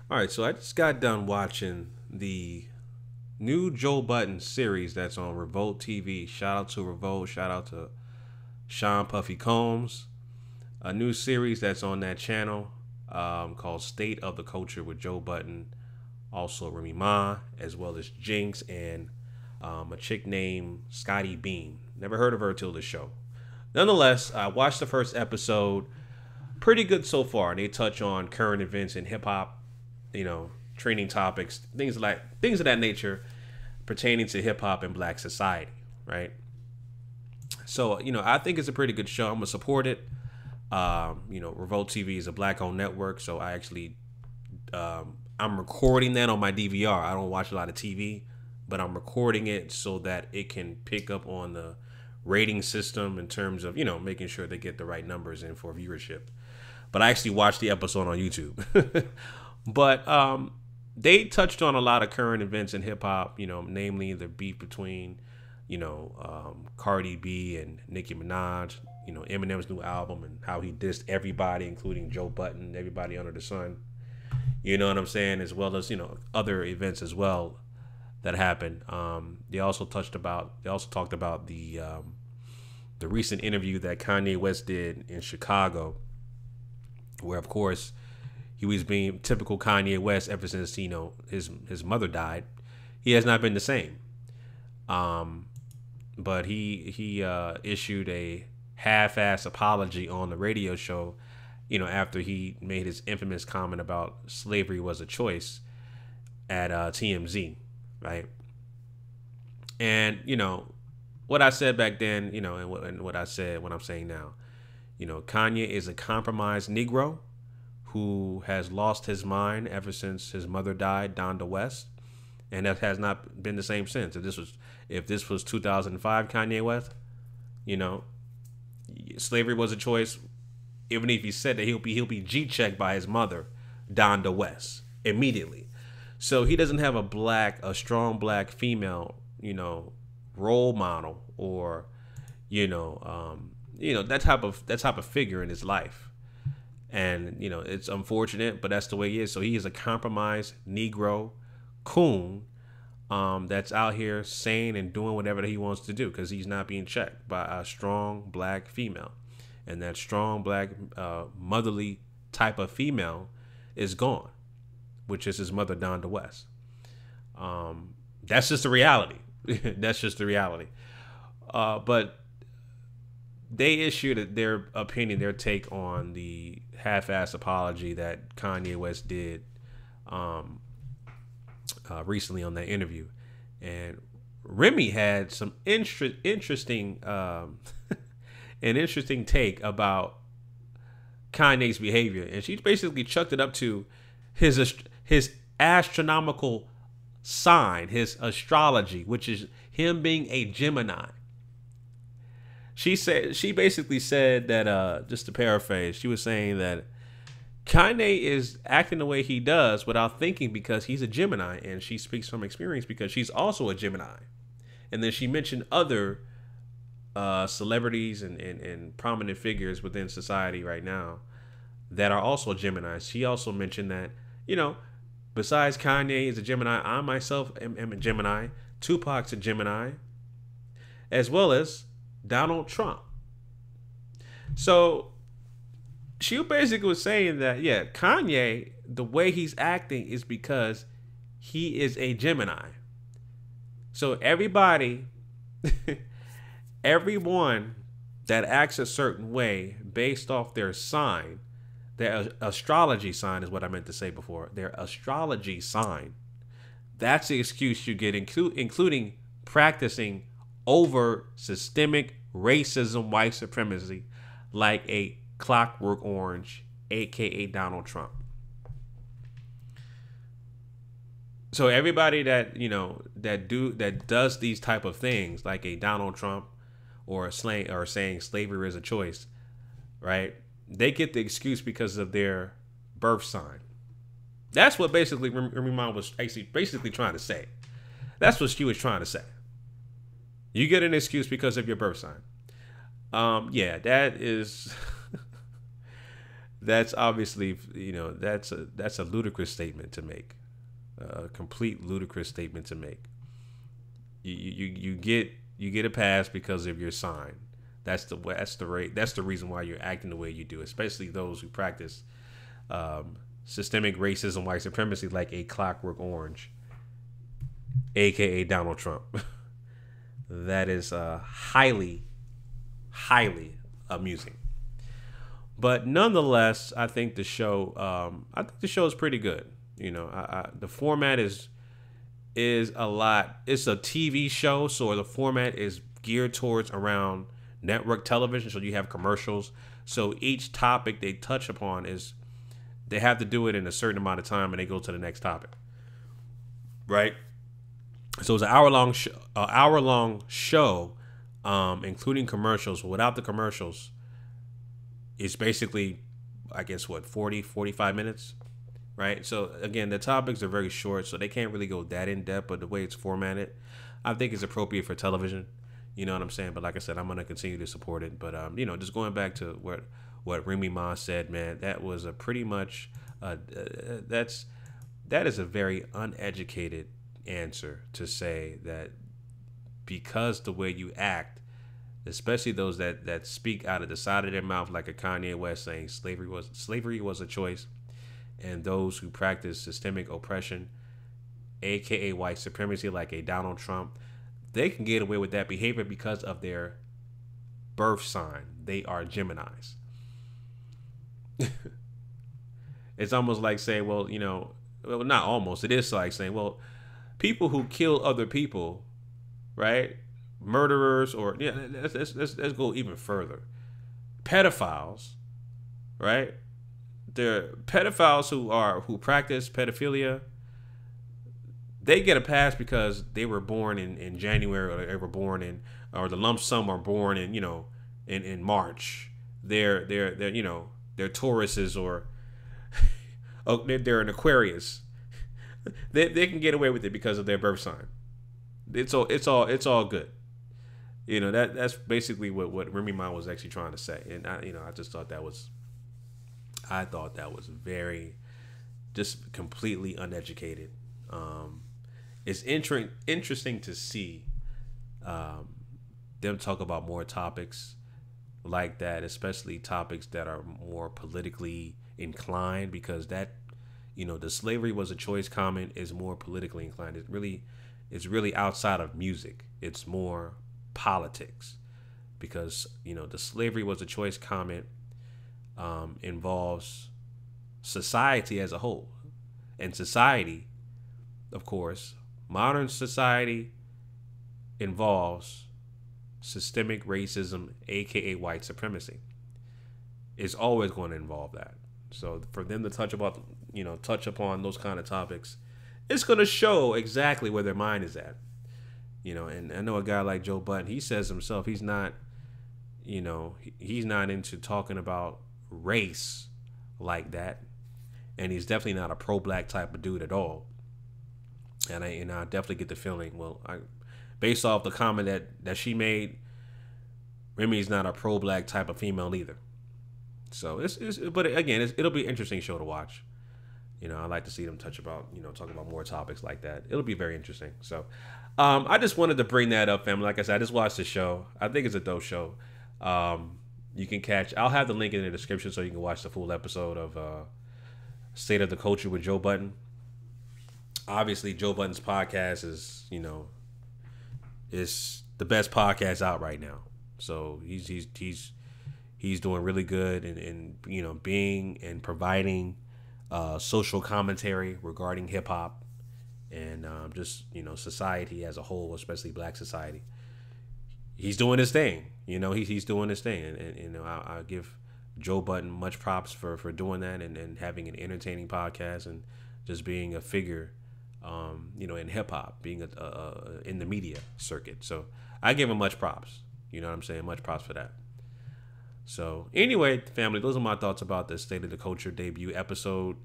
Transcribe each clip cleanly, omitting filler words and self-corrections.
All right, so I just got done watching the new Joe Budden series that's on Revolt TV. Shout out to Revolt. Shout out to Sean Puffy Combs. A new series that's on that channel called State of the Culture with Joe Budden, also Remy Ma, as well as Jinx and a chick named Scotty Beam. Never heard of her till the show. Nonetheless, I watched the first episode. Pretty good so far. They touch on current events in hip hop, training topics, things of that nature pertaining to hip hop and black society, right? So, I think it's a pretty good show. I'm gonna support it. Revolt TV is a black-owned network, so I actually I'm recording that on my DVR. I don't watch a lot of TV, but I'm recording it so that it can pick up on the rating system in terms of making sure they get the right numbers in for viewership. But I actually watched the episode on YouTube. But they touched on a lot of current events in hip hop, namely the beef between, Cardi B and Nicki Minaj, Eminem's new album and how he dissed everybody, including Joe Budden, everybody under the sun. You know what I'm saying? As well as, other events as well that happened. They also talked about the recent interview that Kanye West did in Chicago, where of course he was being typical Kanye West ever since his mother died. He has not been the same. But he issued a half-ass apology on the radio show, after he made his infamous comment about slavery was a choice at TMZ, right? And what I said back then, and what I'm saying now, Kanye is a compromised Negro who has lost his mind ever since his mother died, Donda West, and that has not been the same since. If this was 2005 Kanye West, slavery was a choice. Even if he said that he'll be G-checked by his mother, Donda West, immediately. So he doesn't have a strong black female, role model or, that type of figure in his life. And, it's unfortunate, but that's the way he is. So he is a compromised Negro coon that's out here saying and doing whatever he wants to do because he's not being checked by a strong black female. And that strong black motherly type of female is gone, which is his mother, Donda West. That's just the reality. That's just the reality. But they issued their opinion, their take on the half-ass apology that Kanye West did recently on that interview. And Remy had some interesting an interesting take about Kanye's behavior, and she basically chucked it up to his astronomical sign, his astrology, which is him being a Gemini. She basically said that, just to paraphrase, she was saying that Kanye is acting the way he does without thinking because he's a Gemini, and she speaks from experience because she's also a Gemini. And then she mentioned other celebrities and prominent figures within society right now that are also Geminis. She also mentioned that, besides Kanye is a Gemini, I myself am a Gemini, Tupac's a Gemini, as well as Donald Trump. So she basically was saying that, yeah, Kanye, the way he's acting is because he is a Gemini. So everybody everyone that acts a certain way based off their sign, their astrology sign is what I meant to say before, their astrology sign, that's the excuse you get, including practicing over systemic racism, white supremacy, like a Clockwork Orange, aka Donald Trump. So everybody that that does these type of things, like a Donald Trump, or saying slavery is a choice, right? They get the excuse because of their birth sign. That's what basically Remy Ma was basically trying to say. That's what she was trying to say. You get an excuse because of your birth sign. Yeah, that is that's obviously, that's a ludicrous statement to make, a complete ludicrous statement to make. You get a pass because of your sign. That's the reason why you're acting the way you do, especially those who practice systemic racism, white supremacy, like a Clockwork Orange, aka Donald Trump. That is highly, highly amusing. But nonetheless, I think the show is pretty good. The format is a lot. It's a TV show, so the format is geared towards around network television. So you have commercials. So each topic they touch upon they have to do it in a certain amount of time, and they go to the next topic. Right. So it's an hour-long show, including commercials. Without the commercials, it's basically, I guess, 45 minutes, right? So again, the topics are very short, so they can't really go that in depth. But the way it's formatted, I think it's appropriate for television. You know what I'm saying? But like I said, I'm gonna continue to support it. But just going back to what Remy Ma said, man, that was a pretty much that is a very uneducated answer to say that because the way you act, especially those that speak out of the side of their mouth, like a Kanye West saying slavery was a choice, and those who practice systemic oppression, aka white supremacy, like a Donald Trump, they can get away with that behavior because of their birth sign. They are Geminis. It's almost like saying, well, not almost. It is like saying, well, people who kill other people, right? Murderers, or let's go even further. Pedophiles, right? They're pedophiles who practice pedophilia. They get a pass because they were born in January, or they were born or the lump sum are born in March. They're Tauruses, or they're an Aquarius. They can get away with it because of their birth sign. It's all good. That's basically what Remy Ma was actually trying to say. And I just thought that was very, just completely uneducated. It's interesting to see them talk about more topics like that, especially topics that are more politically inclined, because that, the slavery was a choice comment is more politically inclined. It's really outside of music. It's more politics, because the slavery was a choice comment involves society as a whole, and society, of course, modern society involves systemic racism, aka white supremacy. It's always going to involve that. So for them to touch upon those kind of topics, it's going to show exactly where their mind is at. And I know a guy like Joe Budden, he says himself, he's not into talking about race like that. And he's definitely not a pro-black type of dude at all. And I definitely get the feeling, based off the comment that she made, Remy's not a pro-black type of female either. So but again, it'll be an interesting show to watch. I like to see them talk about more topics like that. It'll be very interesting. So, I just wanted to bring that up, family. Like I said, I just watched the show. I think it's a dope show. You can I'll have the link in the description so you can watch the full episode of State of the Culture with Joe Budden. Obviously, Joe Budden's podcast is the best podcast out right now. So he's doing really good in being and providing social commentary regarding hip hop and just society as a whole, especially black society. He's doing his thing. He's doing his thing, and I give Joe Budden much props for doing that and having an entertaining podcast and just being a figure, in hip hop, being in the media circuit. So I give him much props. You know what I'm saying? Much props for that. So anyway, family, those are my thoughts about the State of the Culture debut episode.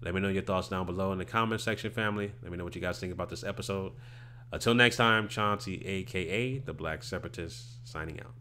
Let me know your thoughts down below in the comment section, family. Let me know what you guys think about this episode. Until next time, Chauncey, a.k.a. the Black Separatist, signing out.